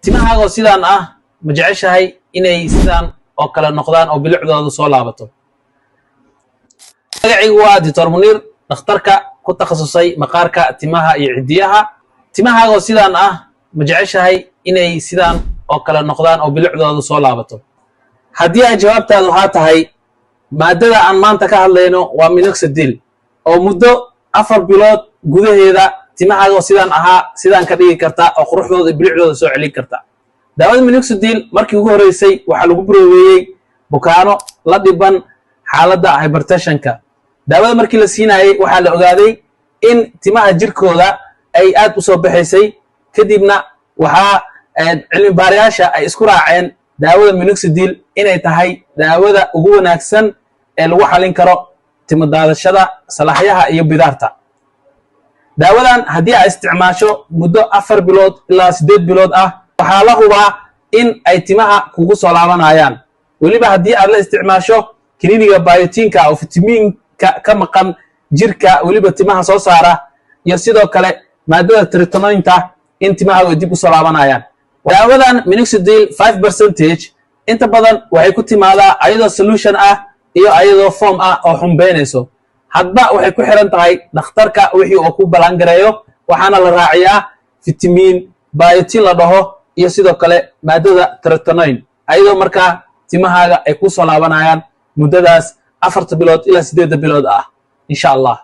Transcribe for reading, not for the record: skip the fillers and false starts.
timahaaga sidaan ah ma jeceshahay inay sidaan oo kala noqdaan oo bilicdooda soo laabato. magacaygu waa Dr. Munir, dhakhtarka ku takhasusay maqaarka timaha iyo cidiyaha. timahaaga sidaan ah ma jeceshahay inay sidaan oo kala noqdaan oo bilicdooda soo laabato. haddii ay jawaabtaadu haa tahay, maadada aan maanta ka hadlayno waa minoxidil oo muddo 4 bilood gudaheeda timahaaga sidaan ahaa sidaan ka dhigi karta oo quruxdooda iyo bilicdooda soo celin karta. daawada minoxidil markii ugu horeysay waxaa lagu barooweeyey bukaano la dhiban xaaladda hypertensionka. daawada markii la siinayay waxaa la ogaaday in timaha jirkooda ay aad u soo baxaysay, kadibna waxaa cilmi baarayaasha ay isku raaceen daawada minoxidil inay tahay daawada ugu wanaagsan ee lagu xalin karo timo daadashada, salaxyaha iyo bidaarta. daawadan haddii aad isticmaasho muddo 4 bilood ilaa 8 bilood ah, waxaa la hubaa in ay timaha kugu soo laabanayaan. weliba haddii aad la isticmaasho kiniiniga biotinka oo fitamiinka ka maqan jirka weliba timaha soo saara, iyo sidoo kale maadada tretinointa in timaha ay dib u soo laabanayaan. daawadan minoxidil 5% inta badan waxay ku timaadaa ayadoo solution ah iyo ayadoo form ah oo xumbeynayso. hadba waxay ku xiran tahay dhakhtarka wixii uu ku balangareeyo, waxaana la raaciyaa fitamiin biotin la dhaho iyo sidoo kale maadada tretinoin, ayadoo markaa timahaaga ay ku soo laabanayaan muddadaas 4 bilood ilaa 8 bilood ah insha Allah.